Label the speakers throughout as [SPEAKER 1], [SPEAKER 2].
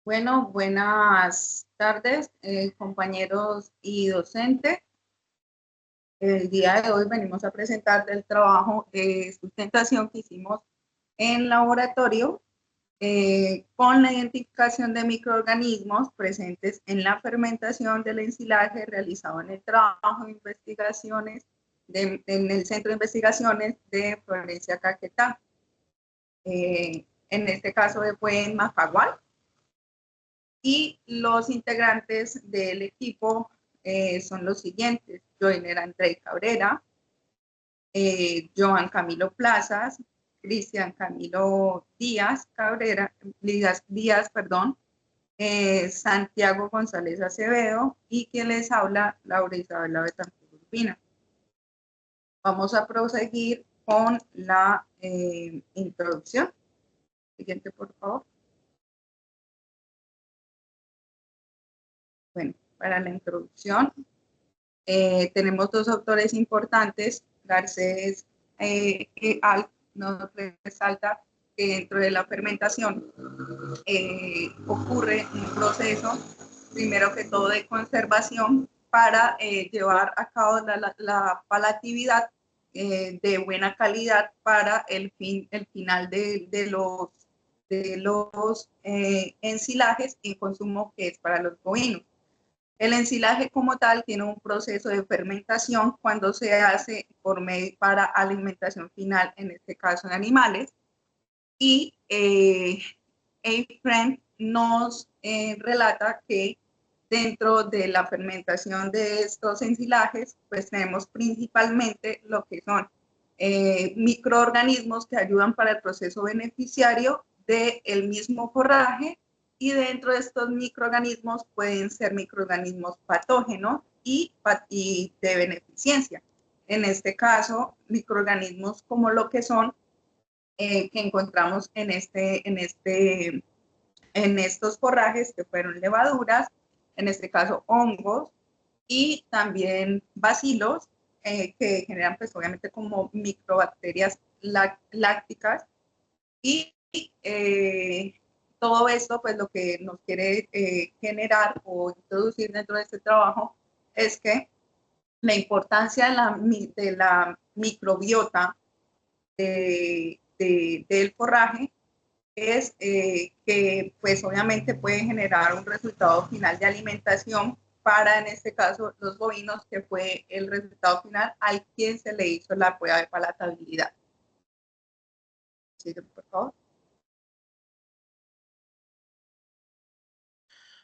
[SPEAKER 1] Bueno, buenas tardes, compañeros y docentes. El día de hoy venimos a presentar el trabajo de sustentación que hicimos en laboratorio con la identificación de microorganismos presentes en la fermentación del ensilaje realizado en el trabajo de investigaciones en el Centro de Investigaciones de Florencia Caquetá. En este caso fue en Majagual. Y los integrantes del equipo son los siguientes: Joiner André Cabrera, Joan Camilo Plazas, Cristian Camilo Díaz Cabrera, Díaz, perdón, Santiago González Acevedo y quien les habla, Laura Isabela Betancourt Urbina. Vamos a proseguir con la introducción. Siguiente, por favor. Bueno, para la introducción tenemos dos autores importantes. Garcés nos resalta que dentro de la fermentación ocurre un proceso, primero que todo, de conservación para llevar a cabo la palatividad de buena calidad para el final de los ensilajes en consumo, que es para los bovinos. El ensilaje como tal tiene un proceso de fermentación cuando se hace para alimentación final, en este caso en animales. Y Efren nos relata que dentro de la fermentación de estos ensilajes, pues tenemos principalmente lo que son microorganismos que ayudan para el proceso beneficiario del mismo forraje, y dentro de estos microorganismos pueden ser microorganismos patógenos y de beneficencia. En este caso, microorganismos como lo que son que encontramos en estos forrajes, que fueron levaduras, en este caso hongos, y también bacilos, que generan pues obviamente como microbacterias lácticas. Y todo esto pues lo que nos quiere generar o introducir dentro de este trabajo es que la importancia de la microbiota del forraje es que pues obviamente puede generar un resultado final de alimentación para, en este caso, los bovinos, que fue el resultado final al quien se le hizo la prueba de palatabilidad. Sí, por favor.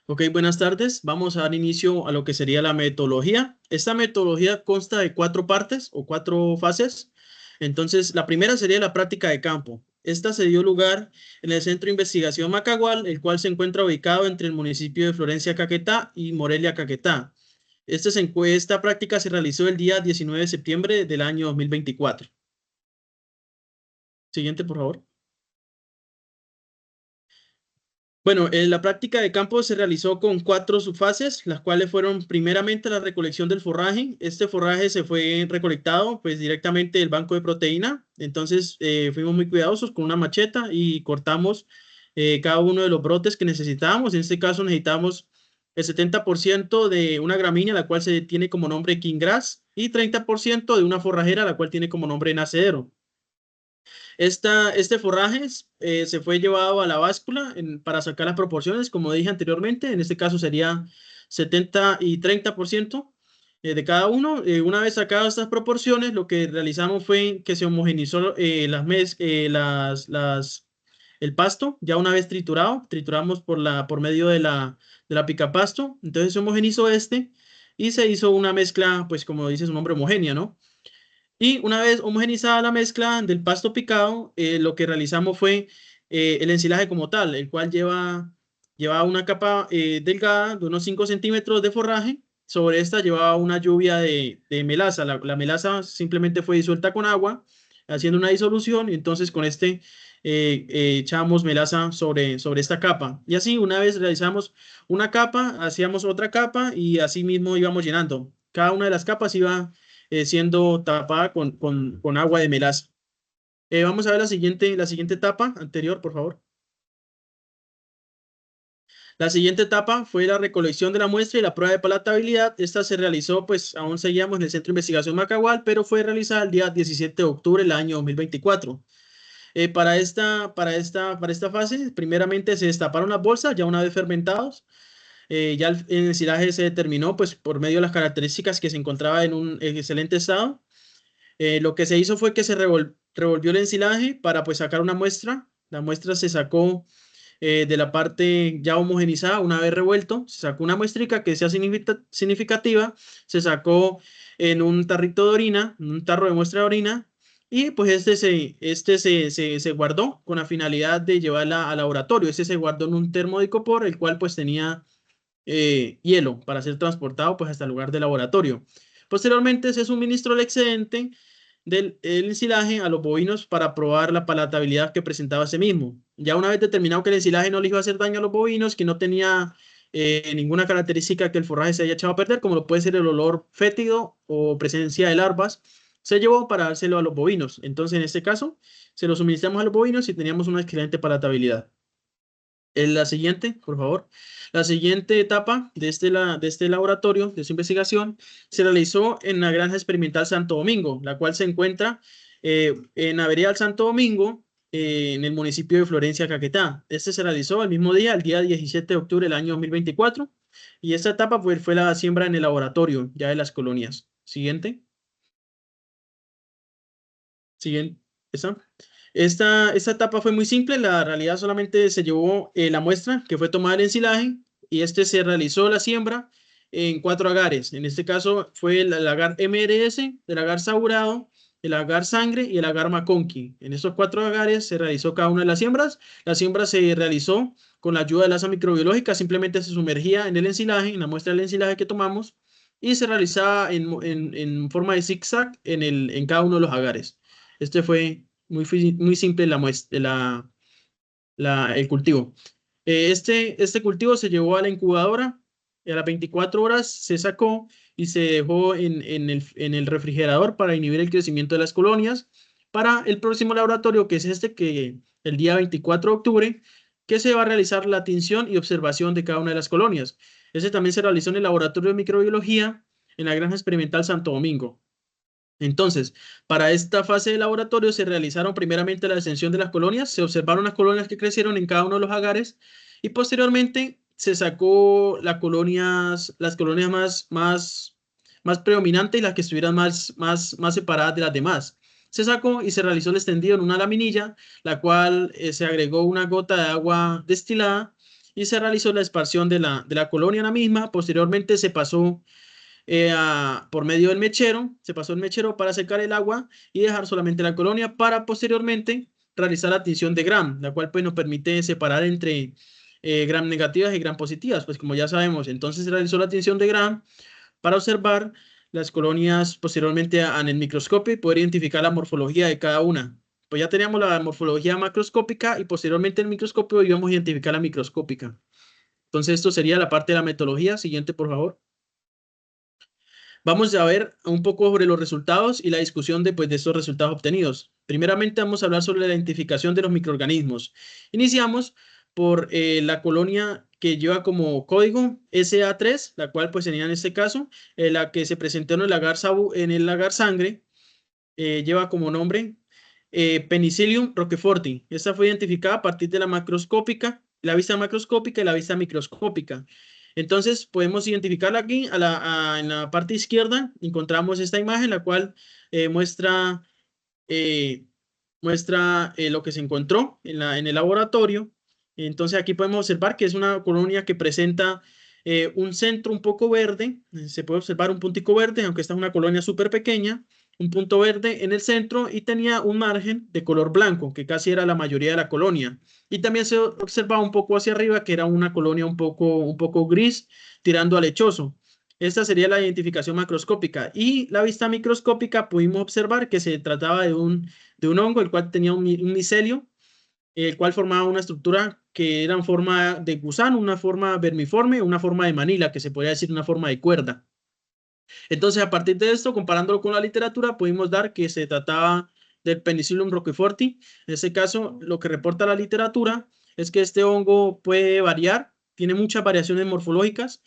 [SPEAKER 2] Ok, buenas tardes. Vamos a dar inicio a lo que sería la metodología. Esta metodología consta de 4 partes o 4 fases. Entonces, la primera sería la práctica de campo. Esta se dio lugar en el Centro de Investigación Macagual, el cual se encuentra ubicado entre el municipio de Florencia Caquetá y Morelia Caquetá. Esta práctica se realizó el día 19 de septiembre del año 2024. Siguiente, por favor. Bueno, la práctica de campo se realizó con 4 subfases, las cuales fueron primeramente la recolección del forraje. Este forraje se fue recolectado pues directamente del banco de proteína. Entonces fuimos muy cuidadosos con una macheta y cortamos cada uno de los brotes que necesitábamos. En este caso necesitamos el 70% de una gramínea, la cual se tiene como nombre King Grass, y 30% de una forrajera, la cual tiene como nombre Nacedero. Este forraje se fue llevado a la báscula para sacar las proporciones, como dije anteriormente. En este caso sería 70 y 30% de cada uno. Una vez sacadas estas proporciones, lo que realizamos fue que se homogenizó el pasto. Ya una vez trituramos por medio de la picapasto. Entonces se homogenizó y se hizo una mezcla, pues como dice su nombre, homogénea, ¿no? Y una vez homogenizada la mezcla del pasto picado, lo que realizamos fue el ensilaje como tal, el cual lleva una capa delgada de unos 5 centímetros de forraje. Sobre esta llevaba una lluvia de melaza. La melaza simplemente fue disuelta con agua, haciendo una disolución, y entonces con echábamos melaza sobre esta capa. Y así, una vez realizamos una capa, hacíamos otra capa y así mismo íbamos llenando. Cada una de las capas iba siendo tapada con agua de melaza. Vamos a ver la siguiente etapa anterior, por favor. La siguiente etapa fue la recolección de la muestra y la prueba de palatabilidad. Esta se realizó, pues aún seguíamos en el Centro de Investigación Macagual, pero fue realizada el día 17 de octubre del año 2024. Para esta fase, primeramente se destaparon las bolsas, ya una vez fermentados. Ya el ensilaje se determinó, pues por medio de las características que se encontraba en un excelente estado. Lo que se hizo fue que se revolvió el ensilaje para pues sacar una muestra. La muestra se sacó de la parte ya homogenizada, una vez revuelto, se sacó una muestrica que sea significativa, se sacó en un tarrito de orina, en un tarro de muestra de orina, y pues se guardó con la finalidad de llevarla al laboratorio. Este se guardó en un termo de icopor, el cual pues tenía hielo para ser transportado pues hasta el lugar del laboratorio. Posteriormente se suministró el excedente el ensilaje a los bovinos para probar la palatabilidad que presentaba ese mismo. Ya una vez determinado que el ensilaje no le iba a hacer daño a los bovinos, que no tenía ninguna característica que el forraje se haya echado a perder, como lo puede ser el olor fétido o presencia de larvas, se llevó para dárselo a los bovinos. Entonces, en este caso, se lo suministramos a los bovinos y teníamos una excelente palatabilidad. En la siguiente, por favor. La siguiente etapa de este laboratorio, de su investigación, se realizó en la Granja Experimental Santo Domingo, la cual se encuentra en la vereda del Santo Domingo, en el municipio de Florencia, Caquetá. Este se realizó el mismo día, el día 17 de octubre del año 2024, y esta etapa fue la siembra en el laboratorio, ya de las colonias. Siguiente. Siguiente. ¿Esa? Esta etapa fue muy simple, la realidad solamente se llevó la muestra que fue tomada el ensilaje y se realizó la siembra en 4 agares. En este caso fue el agar MRS, el agar Saurado, el agar Sangre y el agar Maconqui. En estos 4 agares se realizó cada una de las siembras. La siembra se realizó con la ayuda de la asa microbiológica, simplemente se sumergía en el ensilaje, en la muestra del ensilaje que tomamos y se realizaba en forma de zigzag en cada uno de los agares. Este fue muy simple el cultivo. Este cultivo se llevó a la incubadora y a las 24 horas se sacó y se dejó en el refrigerador para inhibir el crecimiento de las colonias para el próximo laboratorio, que es que el día 24 de octubre, que se va a realizar la tinción y observación de cada una de las colonias. Ese también se realizó en el laboratorio de microbiología en la Granja Experimental Santo Domingo. Entonces, para esta fase de laboratorio se realizaron primeramente la descensión de las colonias, se observaron las colonias que crecieron en cada uno de los agares y posteriormente se sacó las colonias más predominantes y las que estuvieran más separadas de las demás. Se sacó y se realizó el extendido en una laminilla, la cual se agregó una gota de agua destilada y se realizó la esparción de la colonia en la misma. Posteriormente se pasó por medio del mechero, se pasó el mechero para secar el agua y dejar solamente la colonia para posteriormente realizar la tinción de Gram, la cual pues nos permite separar entre Gram negativas y Gram positivas, pues como ya sabemos, entonces se realizó la tinción de Gram para observar las colonias posteriormente en el microscopio y poder identificar la morfología de cada una. Pues ya teníamos la morfología macroscópica y posteriormente en el microscopio íbamos a identificar la microscópica. Entonces esto sería la parte de la metodología. Siguiente, por favor. Vamos a ver un poco sobre los resultados y la discusión de estos resultados obtenidos. Primeramente vamos a hablar sobre la identificación de los microorganismos. Iniciamos por la colonia que lleva como código SA3, la cual pues sería en este caso la que se presentó en el lagar sangre, lleva como nombre Penicillium roqueforti. Esta fue identificada a partir de la vista macroscópica y la vista microscópica. Entonces podemos identificarla aquí en la parte izquierda. Encontramos esta imagen, la cual muestra lo que se encontró en el laboratorio. Entonces aquí podemos observar que es una colonia que presenta un centro un poco verde. Se puede observar un puntico verde, aunque esta es una colonia súper pequeña. Un punto verde en el centro y tenía un margen de color blanco, que casi era la mayoría de la colonia. Y también se observaba un poco hacia arriba que era una colonia un poco gris, tirando a lechoso. Esta sería la identificación macroscópica. Y la vista microscópica pudimos observar que se trataba de un hongo, el cual tenía un micelio, el cual formaba una estructura que era en forma de gusano, una forma vermiforme, una forma de manila, que se podría decir una forma de cuerda. Entonces, a partir de esto, comparándolo con la literatura, pudimos dar que se trataba del Penicillium roqueforti. En este caso, lo que reporta la literatura es que este hongo puede variar tiene muchas variaciones morfológicas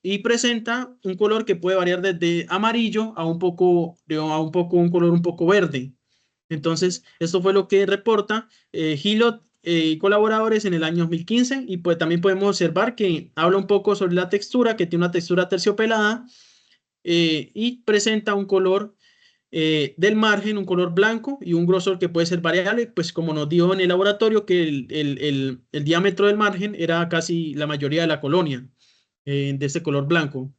[SPEAKER 2] y presenta un color que puede variar desde amarillo a un poco, un color un poco verde. Entonces, esto fue lo que reporta Hilliot y colaboradores en el año 2015 y pues también podemos observar que habla un poco sobre la textura, que tiene una textura terciopelada y presenta un color del margen, un color blanco y un grosor que puede ser variable, pues como nos dio en el laboratorio que el diámetro del margen era casi la mayoría de la colonia de este color blanco.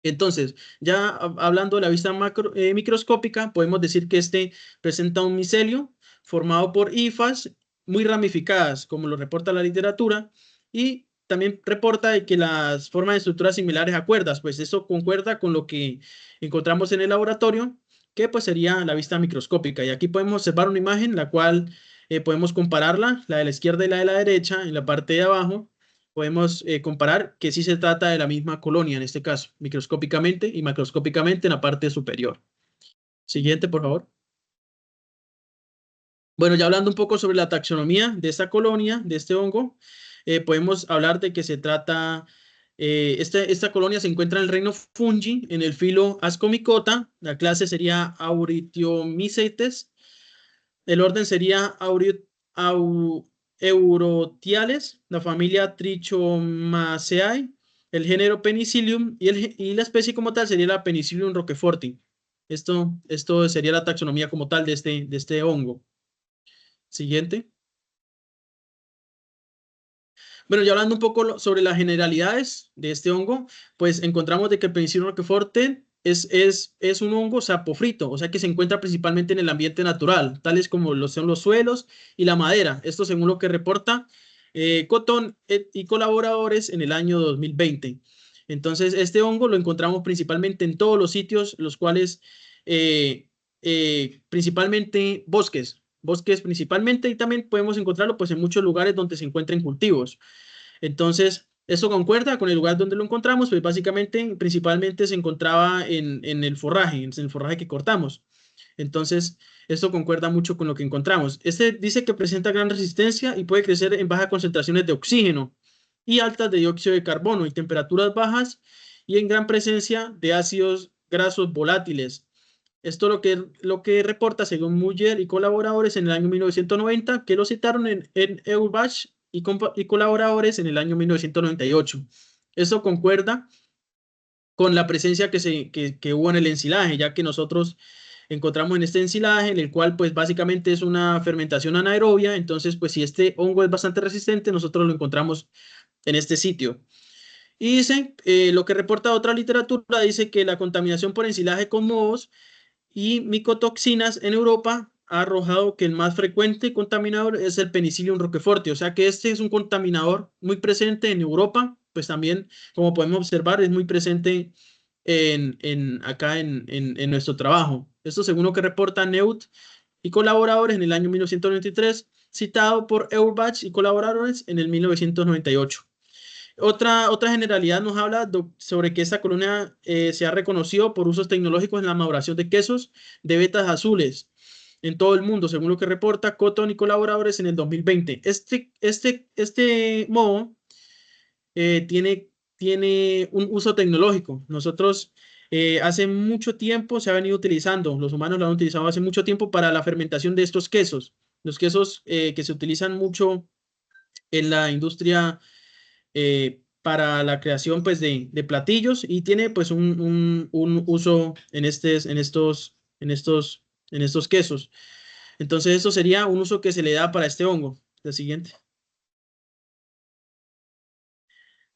[SPEAKER 2] Entonces, ya hablando de la vista microscópica, podemos decir que este presenta un micelio formado por hifas muy ramificadas, como lo reporta la literatura, y también reporta de que las formas de estructuras similares a cuerdas, pues eso concuerda con lo que encontramos en el laboratorio, que pues sería la vista microscópica. Y aquí podemos observar una imagen, la cual podemos compararla, la de la izquierda y la de la derecha, en la parte de abajo podemos comparar que sí se trata de la misma colonia, en este caso, microscópicamente y macroscópicamente en la parte superior. Siguiente, por favor. Bueno, ya hablando un poco sobre la taxonomía de esta colonia, de este hongo, podemos hablar de que se trata, esta colonia se encuentra en el reino fungi, en el filo Ascomycota, la clase sería Auritiomycetes, el orden sería Eurotiales, la familia Trichomaceae, el género Penicillium y la especie como tal sería la Penicillium roqueforti. Esto sería la taxonomía como tal de este hongo. Siguiente. Bueno, ya hablando un poco sobre las generalidades de este hongo, pues encontramos de que el Penicillium roqueforte es un hongo sapofrito, o sea que se encuentra principalmente en el ambiente natural, tales como son los suelos y la madera. Esto según lo que reporta Cotton y colaboradores en el año 2020. Entonces, este hongo lo encontramos principalmente en todos los sitios, los cuales, principalmente bosques principalmente, y también podemos encontrarlo pues en muchos lugares donde se encuentren cultivos. Entonces, eso concuerda con el lugar donde lo encontramos, pues básicamente, principalmente se encontraba en en el forraje que cortamos. Entonces, esto concuerda mucho con lo que encontramos. Este dice que presenta gran resistencia y puede crecer en bajas concentraciones de oxígeno y altas de dióxido de carbono y temperaturas bajas y en gran presencia de ácidos grasos volátiles. Esto lo que reporta según Muller y colaboradores en el año 1990, que lo citaron en Eubach y colaboradores en el año 1998. Eso concuerda con la presencia que hubo en el ensilaje, ya que nosotros encontramos en este ensilaje, en el cual pues básicamente es una fermentación anaerobia, entonces pues si este hongo es bastante resistente, nosotros lo encontramos en este sitio. Y dice, lo que reporta otra literatura, dice que la contaminación por ensilaje con mohos y micotoxinas en Europa ha arrojado que el más frecuente contaminador es el Penicillium roqueforti, o sea que este es un contaminador muy presente en Europa, pues también, como podemos observar, es muy presente acá en nuestro trabajo. Esto según lo que reporta Neut y colaboradores en el año 1993, citado por Eubach y colaboradores en el 1998. Otra generalidad nos habla sobre que esta colonia se ha reconocido por usos tecnológicos en la maduración de quesos de vetas azules en todo el mundo, según lo que reporta Cotton y colaboradores en el 2020. Este modo tiene un uso tecnológico. Nosotros hace mucho tiempo se ha venido utilizando, los humanos lo han utilizado hace mucho tiempo para la fermentación de estos quesos. Los quesos que se utilizan mucho en la industria para la creación pues de platillos y tiene pues un uso en estos quesos. Entonces eso sería un uso que se le da para este hongo. La siguiente.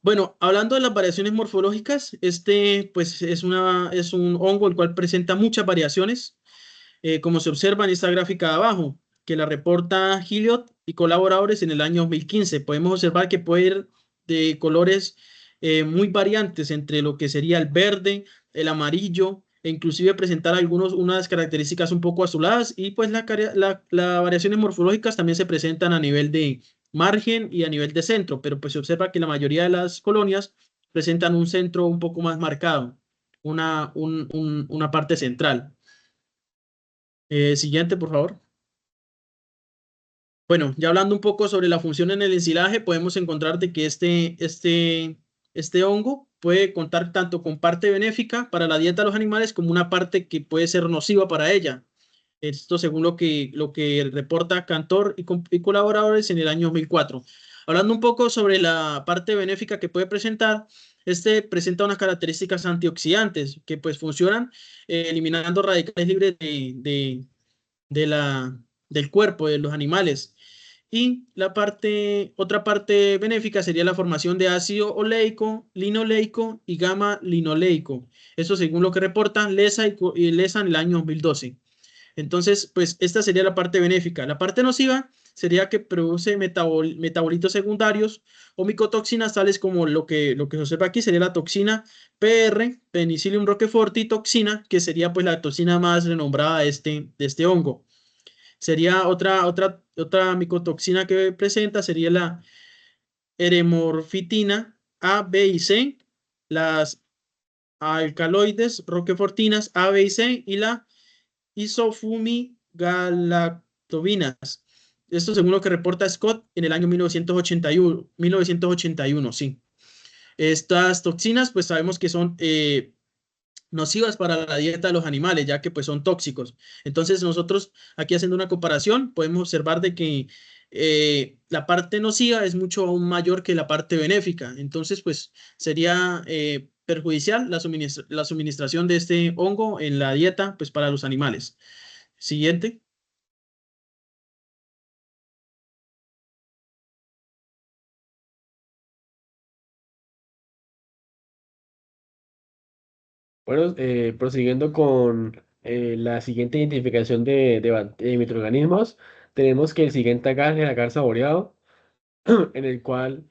[SPEAKER 2] Bueno, hablando de las variaciones morfológicas, este pues es un hongo el cual presenta muchas variaciones, como se observa en esta gráfica de abajo, que la reporta Hilliot y colaboradores en el año 2015. Podemos observar que puede ir de colores muy variantes entre lo que sería el verde, el amarillo, e inclusive presentar unas características un poco azuladas y pues las variaciones morfológicas también se presentan a nivel de margen y a nivel de centro, pero pues se observa que la mayoría de las colonias presentan un centro un poco más marcado, una parte central. Siguiente, por favor. Bueno, ya hablando un poco sobre la función en el ensilaje, podemos encontrar de que este hongo puede contar tanto con parte benéfica para la dieta de los animales como una parte que puede ser nociva para ella. Esto según lo que reporta Cantor y colaboradores en el año 2004. Hablando un poco sobre la parte benéfica que puede presentar, este presenta unas características antioxidantes que pues funcionan eliminando radicales libres de la, del cuerpo de los animales. Y otra parte benéfica sería la formación de ácido oleico, linoleico y gamma linoleico. Eso según lo que reportan Lesa en el año 2012. Entonces, pues esta sería la parte benéfica. La parte nociva sería que produce metabolitos secundarios o micotoxinas tales como lo que se observa aquí sería la toxina PR, Penicillium roqueforti toxina, que sería pues la toxina más renombrada de este hongo. Sería otra micotoxina que presenta, sería la eremorfitina A, B y C, las alcaloides roquefortinas A, B y C y la isofumigalactobinas. Esto según lo que reporta Scott en el año 1981, sí. Estas toxinas, pues sabemos que son nocivas para la dieta de los animales, ya que pues son tóxicos. Entonces nosotros aquí haciendo una comparación podemos observar de que la parte nociva es mucho aún mayor que la parte benéfica. Entonces pues sería perjudicial la suministración de este hongo en la dieta pues para los animales. Siguiente.
[SPEAKER 3] Bueno, prosiguiendo con la siguiente identificación de microorganismos, tenemos que el siguiente agar es el agar saboreado, en el cual,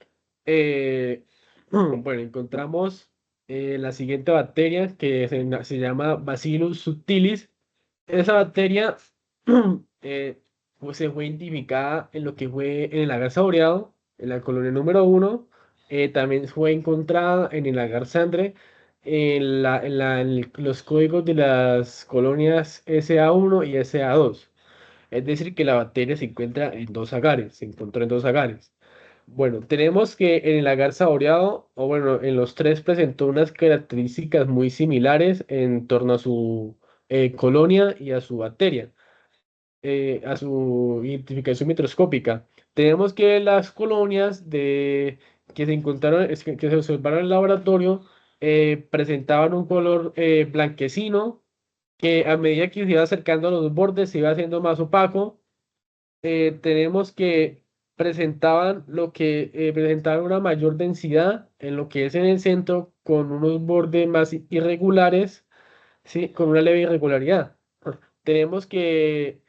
[SPEAKER 3] eh, bueno, encontramos la siguiente bacteria que se llama Bacillus subtilis. Esa bacteria pues se fue identificada en lo que fue en el agar saboreado, en la colonia número uno. También fue encontrada en el agar sangre, en los códigos de las colonias SA1 y SA2. Es decir, que la bacteria se encuentra en dos agares, se encontró en dos agares. Bueno, tenemos que en el agar saboreado, o bueno, en los tres presentó unas características muy similares en torno a su colonia y a su bacteria, a su identificación microscópica. Tenemos que las colonias que se encontraron, que se observaron en el laboratorio, presentaban un color blanquecino que a medida que se iba acercando a los bordes se iba haciendo más opaco. Tenemos que presentaban una mayor densidad en lo que es en el centro, con unos bordes más irregulares, ¿sí? Con una leve irregularidad. Tenemos que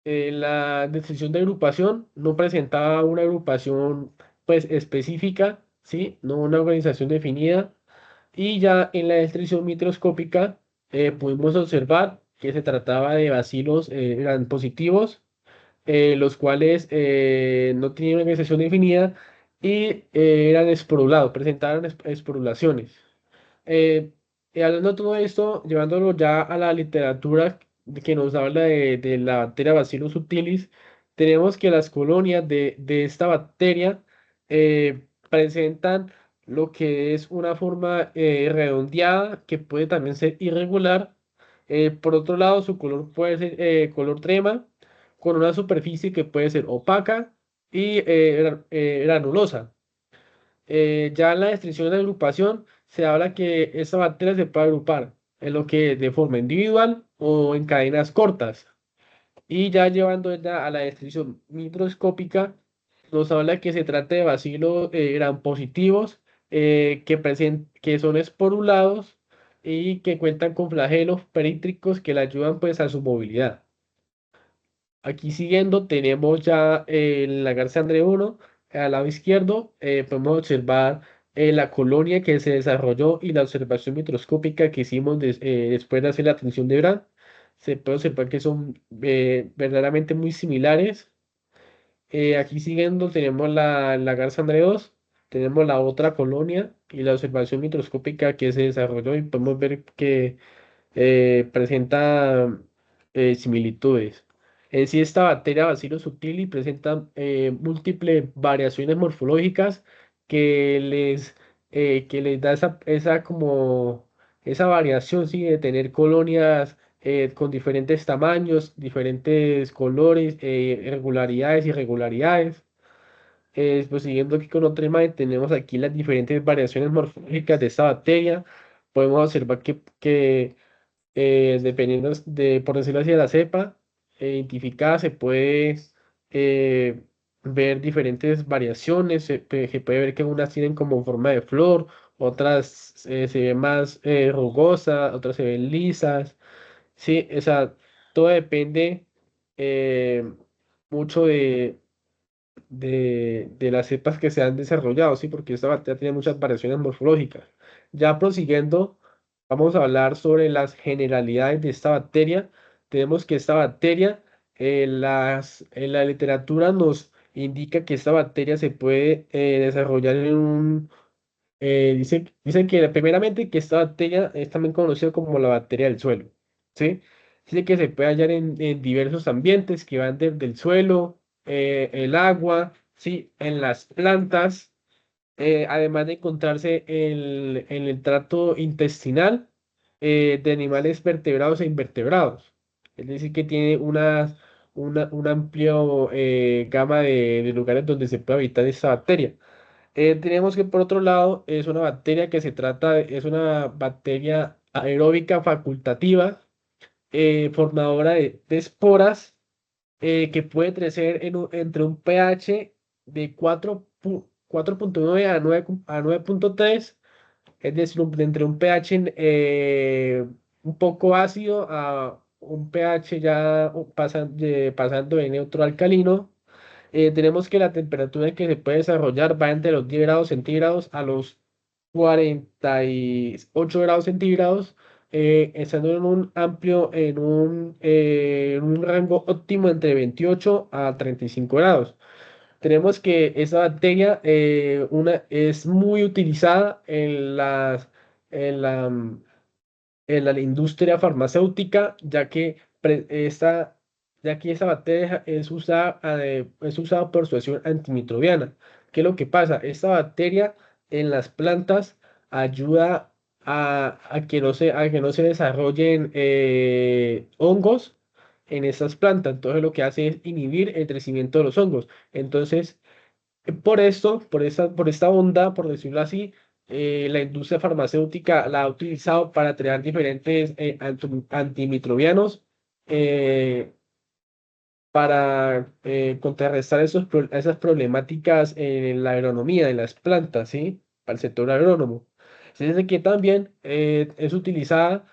[SPEAKER 3] la descripción de agrupación no presentaba una agrupación pues específica, ¿sí? No una organización definida. Y ya en la descripción microscópica pudimos observar que se trataba de bacilos eran positivos, los cuales no tenían una organización definida y eran esporulados, presentaban esporulaciones. Eh, Hablando de todo esto, llevándolo ya a la literatura que nos habla de la bacteria Bacillus subtilis, tenemos que las colonias de esta bacteria presentan lo que es una forma redondeada que puede también ser irregular. Por otro lado, su color puede ser color crema, con una superficie que puede ser opaca y granulosa. Ya en la descripción de agrupación se habla que esta bacteria se puede agrupar en lo que de forma individual o en cadenas cortas. Y ya llevando a la descripción microscópica, nos habla que se trata de bacilos gram positivos que son esporulados y que cuentan con flagelos perítricos que le ayudan pues a su movilidad. Aquí siguiendo tenemos ya la Garza André 1, al lado izquierdo podemos observar la colonia que se desarrolló y la observación microscópica que hicimos después de hacer la atención de Brand. Se puede observar que son verdaderamente muy similares. Aquí siguiendo tenemos la Garza André 2, tenemos la otra colonia y la observación microscópica que se desarrolló y podemos ver que presenta similitudes. En sí, esta bacteria Bacillus subtilis presenta múltiples variaciones morfológicas que les da esa variación, ¿sí? De tener colonias con diferentes tamaños, diferentes colores, regularidades, irregularidades. Pues siguiendo aquí con otra imagen, tenemos aquí las diferentes variaciones morfológicas de esta bacteria. Podemos observar que dependiendo por decirlo así, de la cepa identificada, se puede eh, ver diferentes variaciones. Se puede ver que unas tienen como forma de flor, otras se ven más rugosas, otras se ven lisas. Sí, o sea, todo depende eh, mucho de las cepas que se han desarrollado, ¿sí? Porque esta bacteria tiene muchas variaciones morfológicas. Ya prosiguiendo, vamos a hablar sobre las generalidades de esta bacteria. Tenemos que esta bacteria, en la literatura nos indica que esta bacteria se puede desarrollar dice que primeramente que esta bacteria es también conocida como la bacteria del suelo, ¿sí? Dice que se puede hallar en diversos ambientes que van desde el suelo, el agua, ¿sí? En las plantas, además de encontrarse en el tracto intestinal de animales vertebrados e invertebrados. Es decir, que tiene un amplio gama de lugares donde se puede habitar esta bacteria. Tenemos que por otro lado es una bacteria es una bacteria aeróbica facultativa, formadora de esporas, que puede crecer entre un pH de 4,9 a 9,3, es decir, entre un pH un poco ácido a un pH ya pasando de neutro a alcalino. Tenemos que la temperatura en que se puede desarrollar va entre los 10 grados centígrados a los 48 grados centígrados, estando en un rango óptimo entre 28 a 35 grados. Tenemos que esa bacteria es muy utilizada en la, en la industria farmacéutica, ya que esta bacteria es usada por su acción antimicrobiana. ¿Qué es lo que pasa? Esta bacteria en las plantas ayuda a que no se desarrollen hongos en estas plantas. Entonces lo que hace es inhibir el crecimiento de los hongos. Entonces, por esta onda, por decirlo así, la industria farmacéutica la ha utilizado para crear diferentes antimicrobianos eh, para contrarrestar esas problemáticas en la agronomía de las plantas, ¿sí? Para el sector agrónomo. Se dice que también es utilizada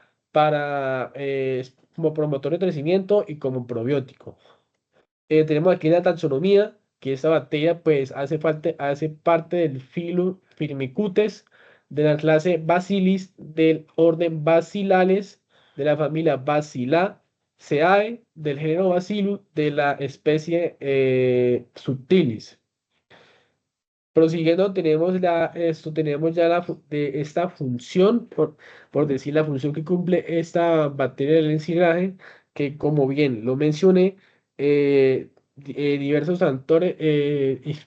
[SPEAKER 3] como promotor de crecimiento y como probiótico. Tenemos aquí la taxonomía, que esta bacteria pues hace parte del filo Firmicutes, de la clase Bacillus, del orden Bacillales, de la familia Bacilliaceae, del género Bacillus, de la especie Subtilis. Prosiguiendo, tenemos ya de esta función, por decir la función que cumple esta bacteria del ensilaje, que como bien lo mencioné, diversos autores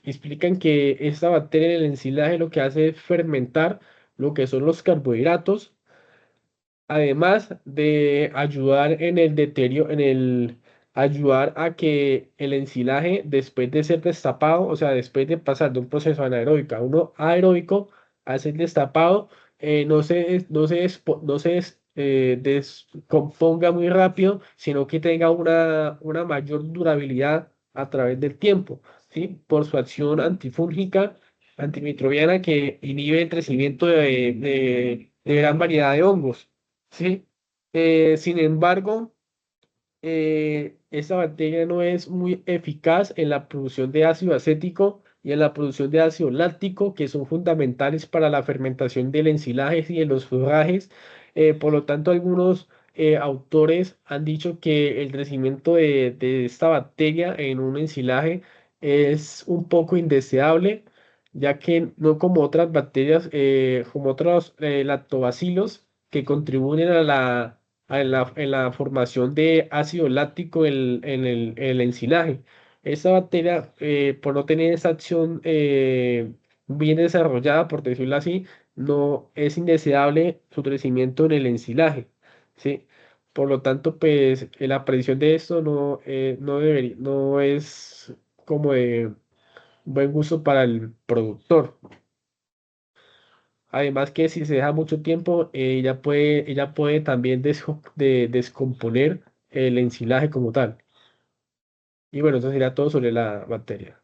[SPEAKER 3] explican que esta bacteria del ensilaje lo que hace es fermentar lo que son los carbohidratos, además de ayudar en el deterioro, ayudar a que el ensilaje, después de ser destapado, o sea, después de pasar de un proceso anaeróbico a uno aeróbico, al ser destapado, no se descomponga muy rápido, sino que tenga una mayor durabilidad a través del tiempo, ¿sí? Por su acción antifúngica, antimicrobiana, que inhibe el crecimiento de gran variedad de hongos. Sí, sin embargo, esta bacteria no es muy eficaz en la producción de ácido acético y en la producción de ácido láctico, que son fundamentales para la fermentación del ensilaje y de los forrajes. Por lo tanto, algunos autores han dicho que el crecimiento de esta bacteria en un ensilaje es un poco indeseable, ya que no como otras bacterias, como otros lactobacilos que contribuyen en la formación de ácido láctico en el ensilaje. Esta bacteria, por no tener esa acción bien desarrollada, por decirlo así, no es indeseable su crecimiento en el ensilaje, ¿sí? Por lo tanto, pues la aparición de esto no es como de buen gusto para el productor. Además que si se deja mucho tiempo, ella puede también descomponer el ensilaje como tal. Y bueno, eso sería todo sobre la bacteria.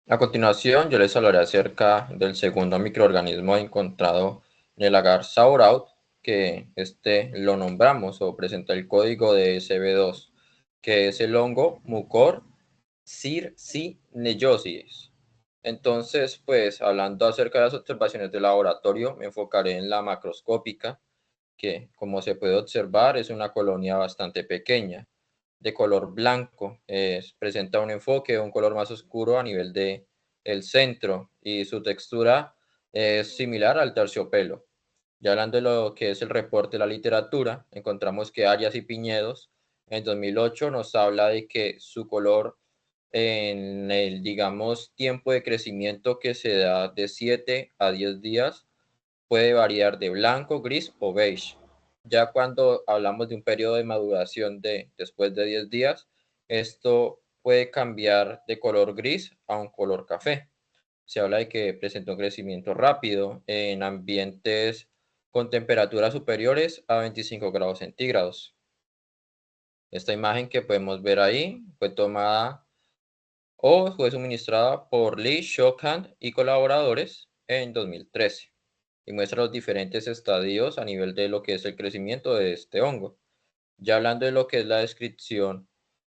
[SPEAKER 4] A continuación, yo les hablaré acerca del segundo microorganismo encontrado en el agar Saurout, que lo nombramos o presenta el código de SB2, que es el hongo Mucor circinellosis. Entonces, pues hablando acerca de las observaciones de laboratorio, me enfocaré en la macroscópica, que como se puede observar es una colonia bastante pequeña, de color blanco. Presenta un enfoque, un color más oscuro a nivel de el centro y su textura es similar al terciopelo. Ya hablando de lo que es el reporte de la literatura, encontramos que Arias y Piñedos en 2008 nos habla de que su color en el, digamos, tiempo de crecimiento que se da de 7 a 10 días puede variar de blanco, gris o beige. Ya cuando hablamos de un periodo de maduración de después de 10 días, esto puede cambiar de color gris a un color café. Se habla de que presenta un crecimiento rápido en ambientes con temperaturas superiores a 25 grados centígrados. Esta imagen que podemos ver ahí fue tomada o fue suministrada por Lee Shockhand y colaboradores en 2013 y muestra los diferentes estadios a nivel de lo que es el crecimiento de este hongo. Ya hablando de lo que es la descripción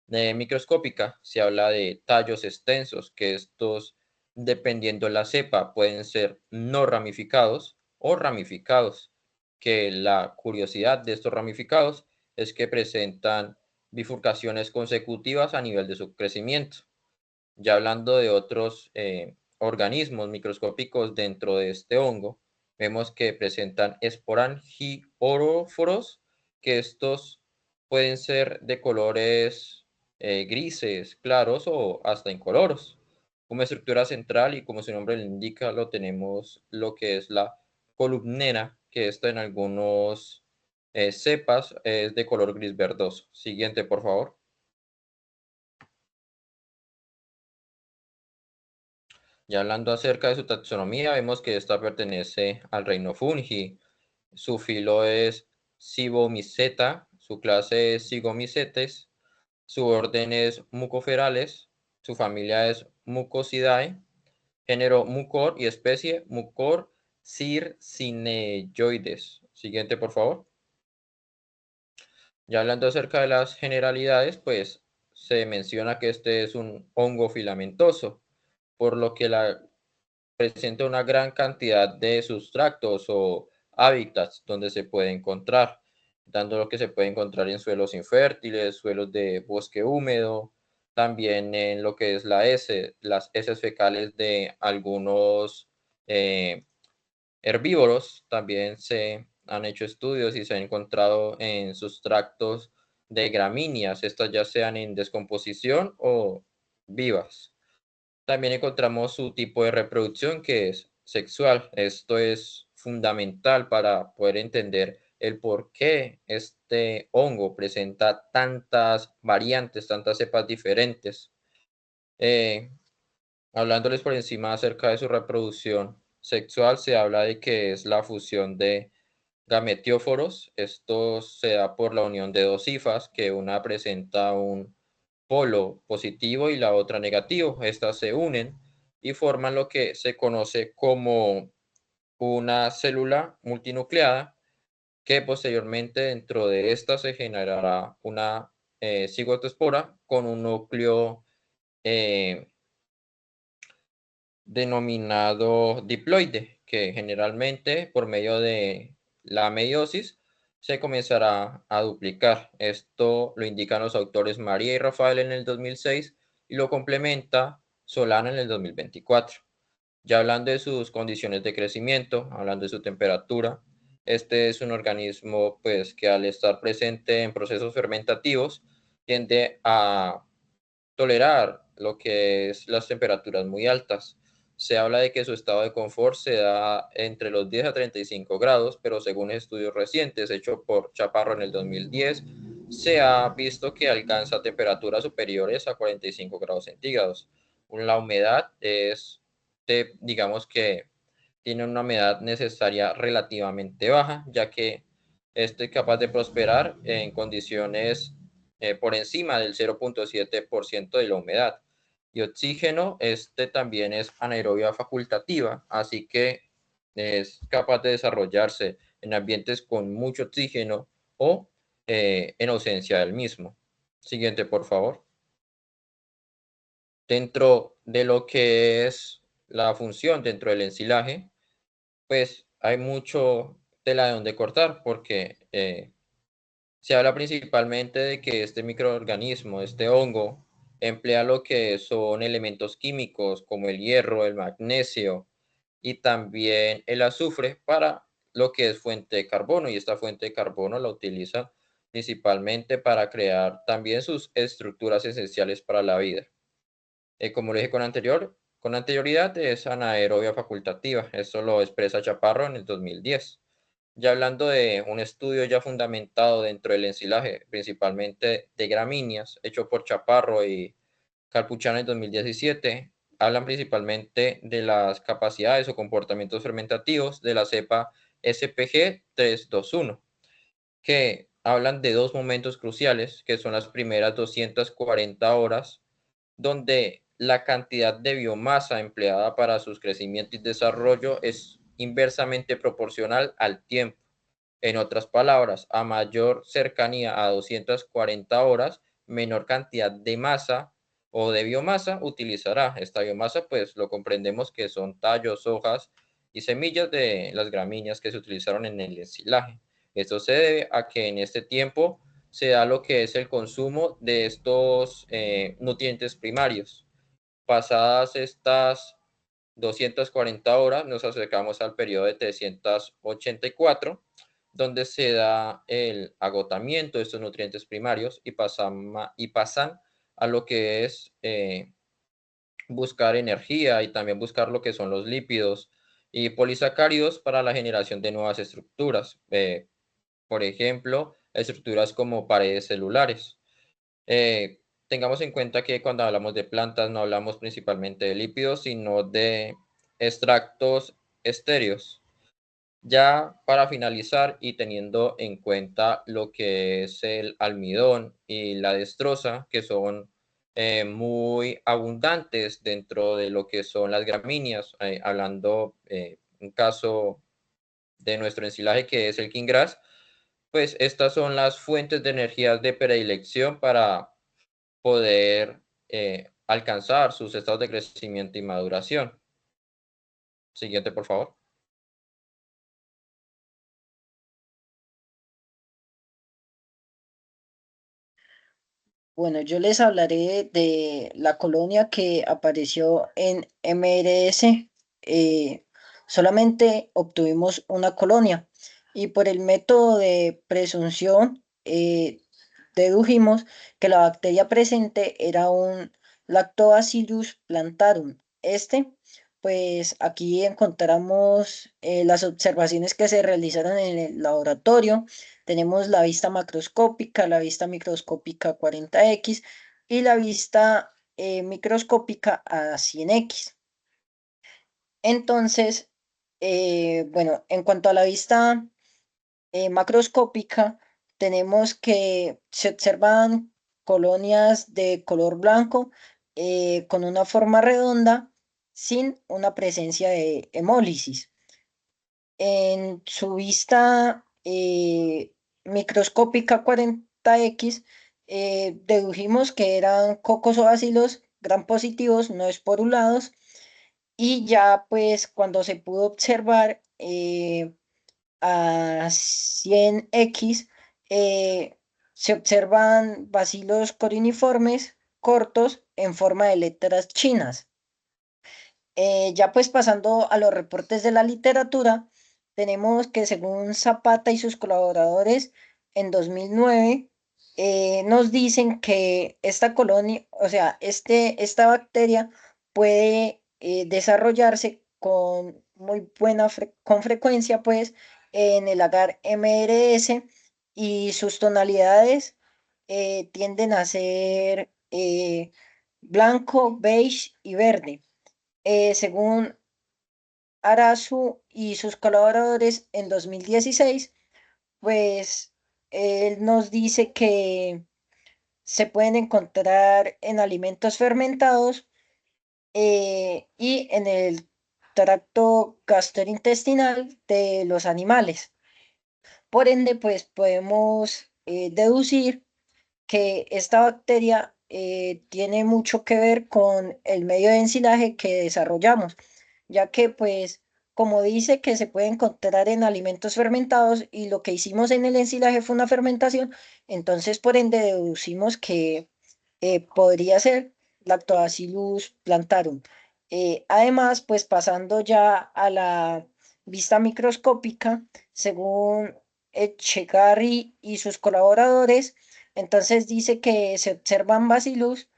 [SPEAKER 4] microscópica, se habla de tallos extensos, que estos, dependiendo de la cepa, pueden ser no ramificados o ramificados, que la curiosidad de estos ramificados es que presentan bifurcaciones consecutivas a nivel de su crecimiento. Ya hablando de otros organismos microscópicos dentro de este hongo, vemos que presentan esporangioforos, que estos pueden ser de colores grises, claros o hasta incoloros. Como estructura central y como su nombre le indica, lo tenemos lo que es la columnera, que esta en algunos cepas es de color gris verdoso. Siguiente, por favor. Ya hablando acerca de su taxonomía, vemos que esta pertenece al reino Fungi. Su filo es Cibomyceta, su clase es Zygomycetes, su orden es Mucoferales, su familia es Mucosidae, género Mucor y especie Mucor circinelloides. Siguiente, por favor. Ya hablando acerca de las generalidades, pues se menciona que este es un hongo filamentoso, por lo que presenta una gran cantidad de sustratos o hábitats donde se puede encontrar, dando lo que se puede encontrar en suelos infértiles, suelos de bosque húmedo, también en lo que es las heces fecales de algunos herbívoros. También se han hecho estudios y se han encontrado en sustratos de gramíneas, estas ya sean en descomposición o vivas. También encontramos su tipo de reproducción, que es sexual. Esto es fundamental para poder entender el por qué este hongo presenta tantas variantes, tantas cepas diferentes. Eh, Hablándoles por encima acerca de su reproducción sexual, se habla de que es la fusión de gametióforos. Esto se da por la unión de dos hifas, que una presenta un polo positivo y la otra negativo. Estas se unen y forman lo que se conoce como una célula multinucleada, que posteriormente dentro de esta se generará una cigotoespora con un núcleo eh, denominado diploide, que generalmente por medio de la meiosis se comenzará a duplicar. Esto lo indican los autores María y Rafael en el 2006 y lo complementa Solana en el 2024. Ya hablando de sus condiciones de crecimiento, hablando de su temperatura, este es un organismo pues que al estar presente en procesos fermentativos tiende a tolerar lo que es las temperaturas muy altas. Se habla de que su estado de confort se da entre los 10 a 35 grados, pero según estudios recientes hechos por Chaparro en el 2010, se ha visto que alcanza temperaturas superiores a 45 grados centígrados. La humedad es, digamos que tiene una humedad necesaria relativamente baja, ya que este es capaz de prosperar en condiciones por encima del 0.7% de la humedad. Y oxígeno, este también es anaerobia facultativa, así que es capaz de desarrollarse en ambientes con mucho oxígeno o en ausencia del mismo. Siguiente, por favor. Dentro de lo que es la función dentro del ensilaje, pues hay mucho tela de donde cortar porque se habla principalmente de que este microorganismo, este hongo, emplea lo que son elementos químicos como el hierro, el magnesio y también el azufre para lo que es fuente de carbono, y esta fuente de carbono la utiliza principalmente para crear también sus estructuras esenciales para la vida. Como lo dije con anterioridad, es anaerobia facultativa. Eso lo expresa Chaparro en el 2010. Ya hablando de un estudio ya fundamentado dentro del ensilaje, principalmente de gramíneas, hecho por Chaparro y Carpuchano en 2017, hablan principalmente de las capacidades o comportamientos fermentativos de la cepa SPG 321, que hablan de dos momentos cruciales, que son las primeras 240 horas, donde la cantidad de biomasa empleada para su crecimiento y desarrollo es inversamente proporcional al tiempo. En otras palabras, a mayor cercanía a 240 horas, menor cantidad de masa o de biomasa utilizará. Esta biomasa, pues lo comprendemos que son tallos, hojas y semillas de las gramíneas que se utilizaron en el ensilaje. Esto se debe a que en este tiempo se da lo que es el consumo de estos nutrientes primarios. Pasadas estas 240 horas, nos acercamos al periodo de 384, donde se da el agotamiento de estos nutrientes primarios y pasan a lo que es buscar energía y también buscar lo que son los lípidos y polisacáridos para la generación de nuevas estructuras. Por ejemplo, estructuras como paredes celulares. Tengamos en cuenta que cuando hablamos de plantas no hablamos principalmente de lípidos, sino de extractos estéreos. Ya para finalizar y teniendo en cuenta lo que es el almidón y la destroza, que son muy abundantes dentro de lo que son las gramíneas, hablando un caso de nuestro ensilaje que es el Kinggrass, pues estas son las fuentes de energías de predilección para poder alcanzar sus estados de crecimiento y maduración. Siguiente, por favor.
[SPEAKER 5] Bueno, yo les hablaré de la colonia que apareció en MRS. Solamente obtuvimos una colonia y por el método de presunción dedujimos que la bacteria presente era un Lactobacillus plantarum. Pues aquí encontramos las observaciones que se realizaron en el laboratorio. Tenemos la vista macroscópica, la vista microscópica 40X y la vista microscópica a 100X. Entonces, bueno, en cuanto a la vista macroscópica, tenemos que se observan colonias de color blanco con una forma redonda sin una presencia de hemólisis. En su vista microscópica 40X, dedujimos que eran cocos o bacilos gram positivos no esporulados y ya pues cuando se pudo observar a 100X se observan bacilos coriniformes cortos en forma de letras chinas. Ya pues pasando a los reportes de la literatura, tenemos que según Zapata y sus colaboradores en 2009, nos dicen que esta colonia, o sea, esta bacteria puede desarrollarse con muy buena con frecuencia pues en el agar MRS y sus tonalidades tienden a ser blanco, beige y verde. Según Arazu y sus colaboradores en 2016, pues él nos dice que se pueden encontrar en alimentos fermentados y en el tracto gastrointestinal de los animales. Por ende, pues podemos deducir que esta bacteria tiene mucho que ver con el medio de ensilaje que desarrollamos, ya que pues como dice que se puede encontrar en alimentos fermentados y lo que hicimos en el ensilaje fue una fermentación, entonces por ende deducimos que podría ser Lactobacillus plantarum. Además, pues pasando ya a la vista microscópica, según Echegarri y sus colaboradores, entonces dice que se observan bacillus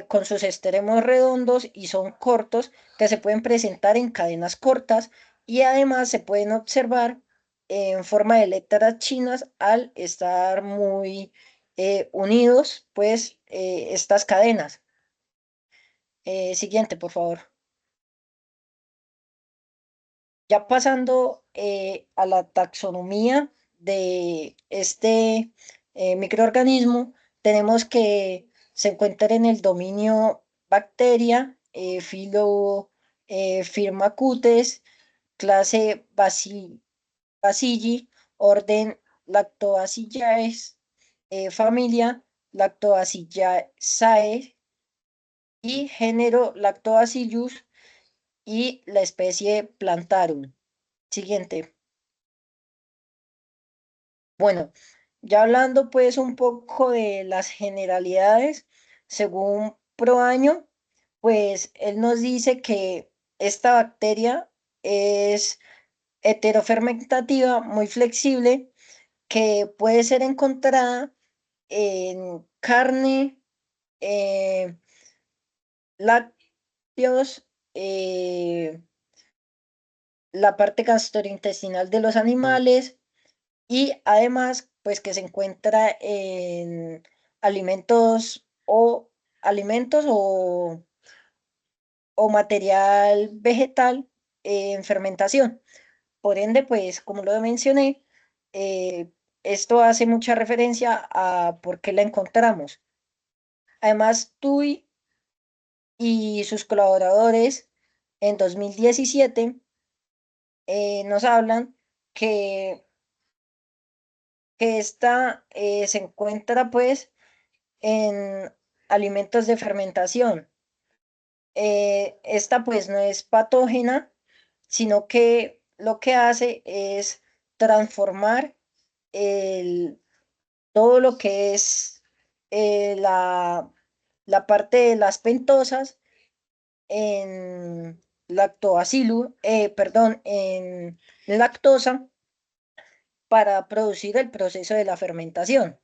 [SPEAKER 5] con sus extremos redondos y son cortos, que se pueden presentar en cadenas cortas y además se pueden observar en forma de letras chinas al estar muy unidos, pues estas cadenas. Siguiente, por favor. Ya pasando a la taxonomía de este microorganismo, tenemos que se encuentra en el dominio bacteria, filo Firmacutes, clase Bacilli, orden Lactobacilliae, familia Lactobacilliaceae y género Lactobacillus y la especie Plantarum. Siguiente. Bueno, ya hablando pues un poco de las generalidades, según Proaño, pues él nos dice que esta bacteria es heterofermentativa, muy flexible, que puede ser encontrada en carne, lácteos, la parte gastrointestinal de los animales y además pues que se encuentra en alimentos o alimentos o material vegetal en fermentación. Por ende, pues como lo mencioné, eh, esto hace mucha referencia a por qué la encontramos. Además, TUI y sus colaboradores en 2017 nos hablan que, que esta se encuentra pues en alimentos de fermentación. Esta pues no es patógena, sino que lo que hace es transformar todo lo que es la parte de las pentosas en perdón, en lactosa para producir el proceso de la fermentación.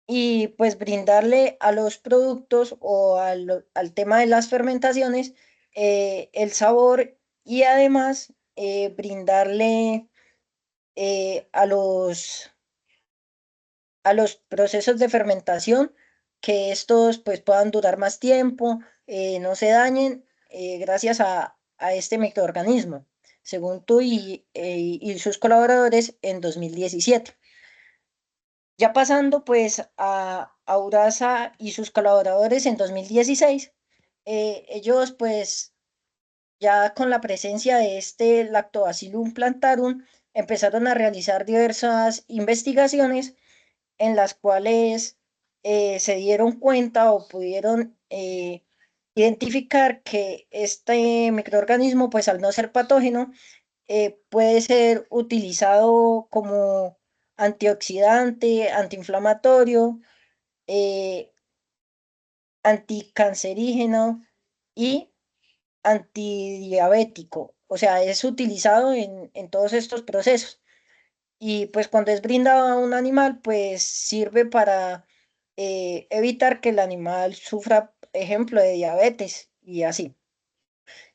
[SPEAKER 5] Y pues brindarle a los productos o al tema de las fermentaciones el sabor y además brindarle a los procesos de fermentación que estos pues puedan durar más tiempo, no se dañen gracias a este microorganismo, según tú y sus colaboradores en 2017. Ya pasando pues a Urasa y sus colaboradores en 2016, ellos pues ya con la presencia de este Lactobacillus plantarum empezaron a realizar diversas investigaciones en las cuales se dieron cuenta o pudieron identificar que este microorganismo pues al no ser patógeno puede ser utilizado como antioxidante, antiinflamatorio, anticancerígeno y antidiabético. O sea, es utilizado en todos estos procesos. Y pues cuando es brindado a un animal, pues sirve para evitar que el animal sufra, ejemplo, de diabetes y así.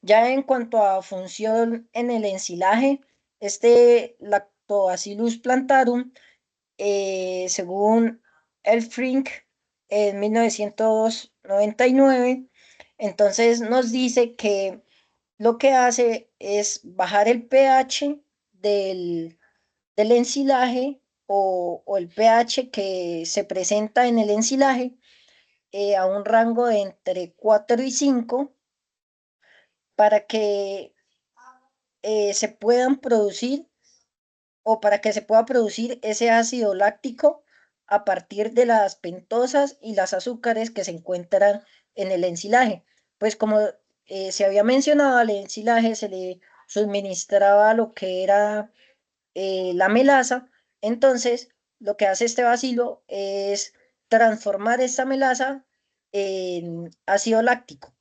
[SPEAKER 5] Ya en cuanto a función en el ensilaje, este Lactobacillus plantarum, según Elfrink en 1999, entonces nos dice que lo que hace es bajar el pH del ensilaje o el pH que se presenta en el ensilaje a un rango de entre 4 y 5 para que se puedan producir o para que se pueda producir ese ácido láctico a partir de las pentosas y las azúcares que se encuentran en el ensilaje. Pues como se había mencionado, al ensilaje se le suministraba lo que era la melaza. Entonces lo que hace este bacilo es transformar esta melaza en ácido láctico.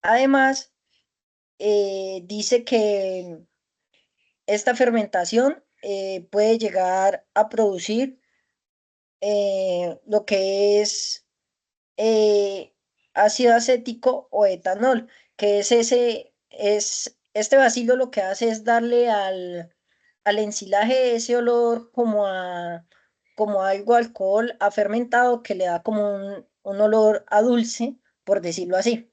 [SPEAKER 5] Además, dice que esta fermentación puede llegar a producir lo que es eh, ácido acético o etanol, que es este bacilo lo que hace es darle al ensilaje ese olor como algo alcohol ha fermentado que le da como un olor a dulce, por decirlo así.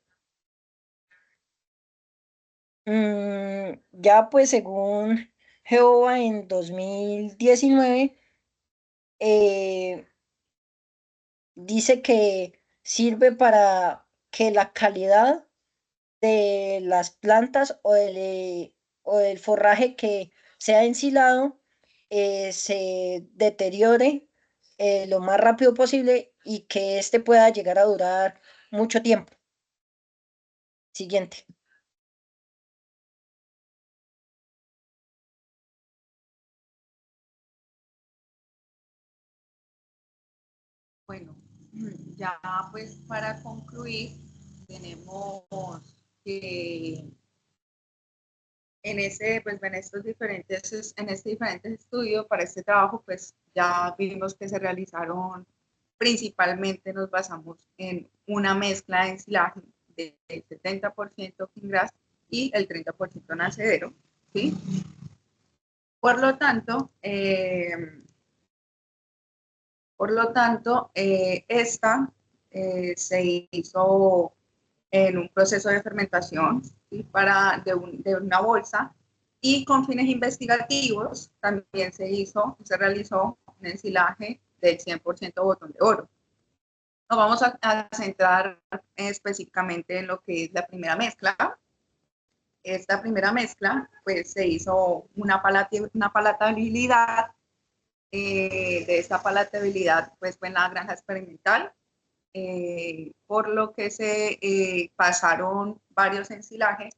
[SPEAKER 5] Ya pues según Jehová en 2019 dice que sirve para que la calidad de las plantas o del forraje que sea ensilado se deteriore lo más rápido posible y que éste pueda llegar a durar mucho tiempo. Siguiente.
[SPEAKER 1] Bueno, ya pues para concluir, tenemos que pues en este diferentes estudios para este trabajo, pues ya vimos que se realizaron, principalmente nos basamos en una mezcla de ensilaje del 70% Kinggrass y el 30% nacedero, ¿sí? Por lo tanto, esta se hizo en un proceso de fermentación, ¿sí? De una bolsa, y con fines investigativos también se realizó un ensilaje del 100% botón de oro. Nos vamos a centrar específicamente en lo que es la primera mezcla. Esta primera mezcla, pues se hizo una palatabilidad. De esta palatabilidad, pues fue en la granja experimental, por lo que se pasaron varios ensilajes,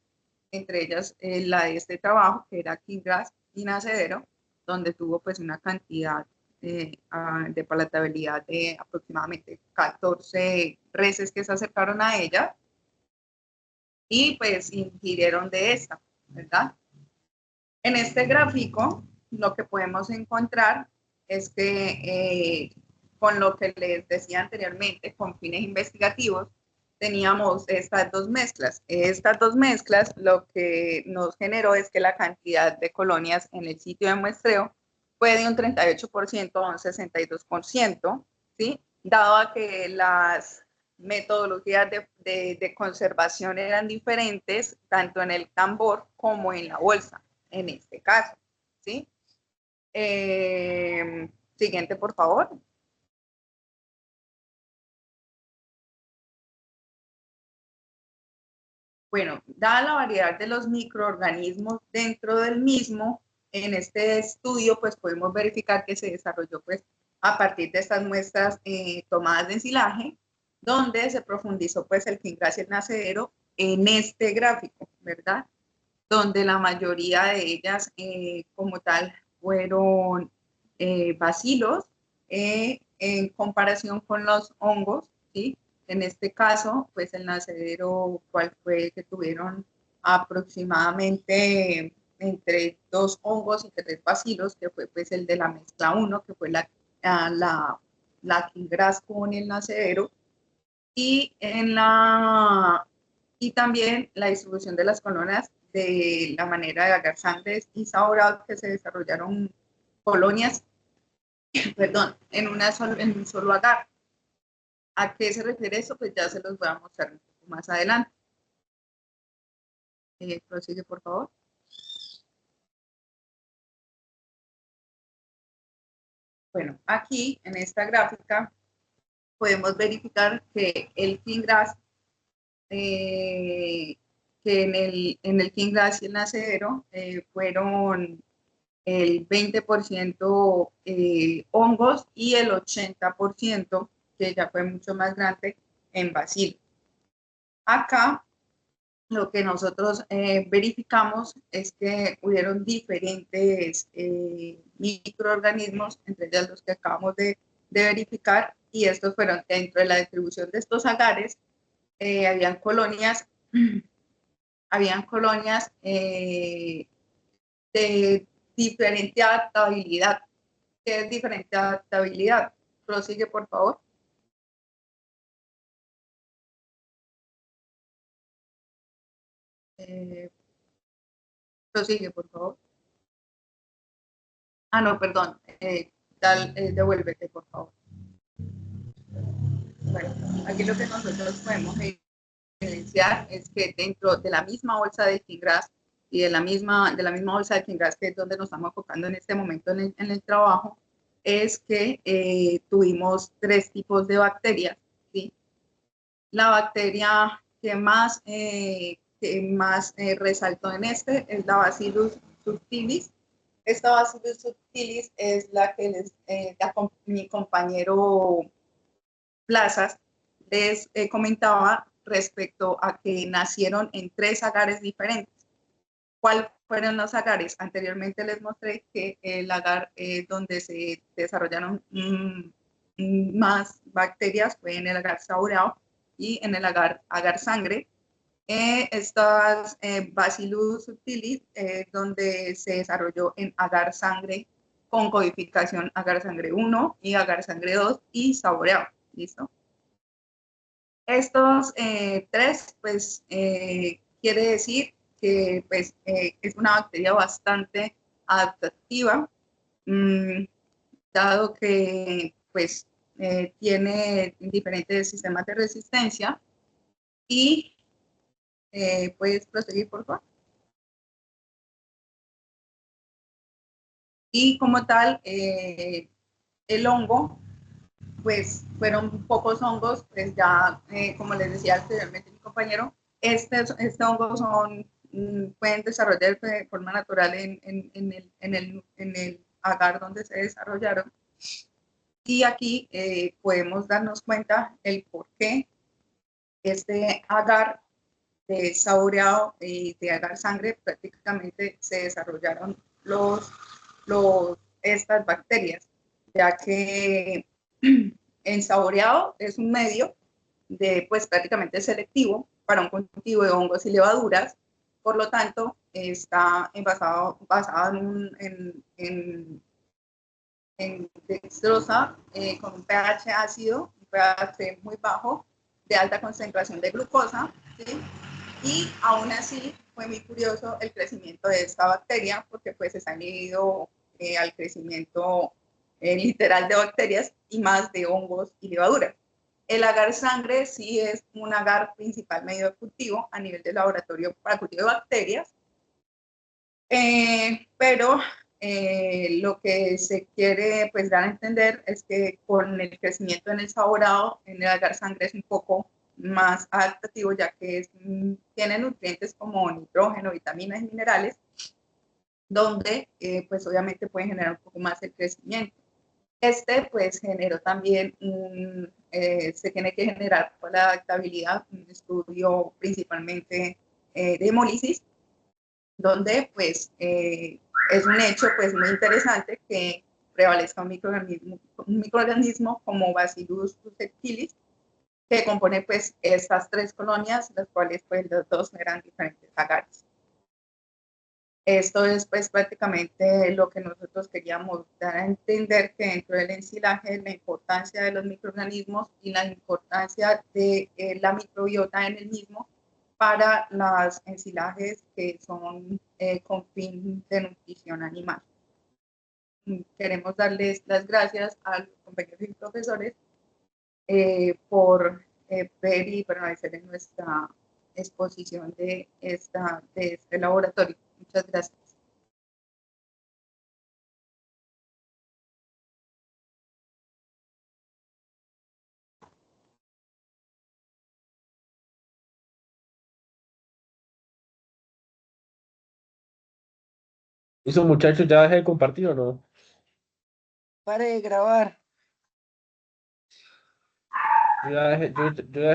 [SPEAKER 1] entre ellas la de este trabajo, que era Kinggrass y Nacedero, donde tuvo pues una cantidad de palatabilidad de aproximadamente 14 reses que se acercaron a ella y pues ingirieron de esta, ¿verdad? En este gráfico lo que podemos encontrar es que con lo que les decía anteriormente, con fines investigativos, teníamos estas dos mezclas. Estas dos mezclas lo que nos generó es que la cantidad de colonias en el sitio de muestreo fue de un 38% a un 62%, ¿sí? Dado a que las metodologías de conservación eran diferentes, tanto en el tambor como en la bolsa, en este caso, ¿sí? Siguiente, por favor. Bueno, dada la variedad de los microorganismos dentro del mismo, en este estudio pues podemos verificar que se desarrolló pues a partir de estas muestras tomadas de ensilaje, donde se profundizó pues el Kinggrass y el Nacedero en este gráfico, ¿verdad? Donde la mayoría de ellas como tal fueron bacilos en comparación con los hongos, ¿sí? En este caso, pues el nacedero, ¿cuál fue? Que tuvieron aproximadamente entre 2 hongos y 3 bacilos, que fue pues el de la mezcla 1, que fue la Kinggrass con el nacedero, y también la distribución de las colonias de la manera de agar sangre y saborado, que se desarrollaron colonias, perdón, en un solo agar. ¿A qué se refiere eso? Pues ya se los voy a mostrar un poco más adelante. Prosigue, por favor. Bueno, aquí en esta gráfica podemos verificar que el Kinggrass, que en el Kinggrass y el nacedero fueron el 20% hongos y el 80%, que ya fue mucho más grande, en bacilo. Acá lo que nosotros verificamos es que hubieron diferentes microorganismos, entre ellos los que acabamos de verificar, y estos fueron dentro de la distribución de estos agares. Habían colonias de diferente adaptabilidad. ¿Qué es diferente adaptabilidad? Prosigue, por favor. Prosigue, por favor. Ah, no, perdón. Devuélvete, por favor. Bueno, aquí lo que nosotros podemos evidenciar es que dentro de la misma bolsa de Kinggrass y de la misma bolsa de Kinggrass, que es donde nos estamos enfocando en este momento en el trabajo, es que tuvimos 3 tipos de bacterias, ¿sí? La bacteria que más resaltó en este es la Bacillus subtilis. Esta Bacillus subtilis es la que mi compañero Plazas les comentaba respecto a que nacieron en 3 agares diferentes. ¿Cuáles fueron los agares? Anteriormente les mostré que el agar donde se desarrollaron más bacterias fue en el agar saboreado y en el agar sangre. Estas Bacillus subtilis, donde se desarrolló en agar sangre con codificación agar sangre 1 y agar sangre 2 y saboreado. ¿Listo? Estos 3, pues, quiere decir que pues, es una bacteria bastante adaptativa, dado que pues, tiene diferentes sistemas de resistencia. Y puedes proseguir, por favor. Y como tal, el hongo, pues fueron pocos hongos, pues ya, como les decía anteriormente mi compañero, este hongo pueden desarrollar de forma natural en el agar donde se desarrollaron. Y aquí podemos darnos cuenta el por qué este agar de saboreado y de agar sangre prácticamente se desarrollaron estas bacterias, ya que en saboreado es un medio pues prácticamente selectivo para un cultivo de hongos y levaduras, por lo tanto está basado en dextrosa con un pH ácido, un pH muy bajo, de alta concentración de glucosa, ¿sí? Y aún así fue muy curioso el crecimiento de esta bacteria, porque pues está unido al crecimiento literal de bacterias y más de hongos y levaduras. El agar sangre sí es un agar principal medio de cultivo a nivel de laboratorio para cultivo de bacterias, pero lo que se quiere pues dar a entender es que con el crecimiento en el saborado, en el agar sangre es un poco más adaptativo, ya que tiene nutrientes como nitrógeno, vitaminas y minerales, donde pues obviamente pueden generar un poco más el crecimiento. Pues generó también, se tiene que generar por la adaptabilidad, un estudio principalmente de hemólisis, donde pues es un hecho pues muy interesante que prevalezca un microorganismo como Bacillus subtilis, que compone pues estas 3 colonias, las cuales pues los 2 eran diferentes agares. Esto es pues prácticamente lo que nosotros queríamos dar a entender, que dentro del ensilaje la importancia de los microorganismos y la importancia de la microbiota en el mismo para los ensilajes que son con fin de nutrición animal. Queremos darles las gracias a los compañeros y profesores por ver y permanecer en nuestra exposición de este laboratorio. Muchas gracias.
[SPEAKER 3] ¿Eso, muchachos, ya dejé de compartir o no?
[SPEAKER 5] Pare de grabar.
[SPEAKER 3] Yo ya dejé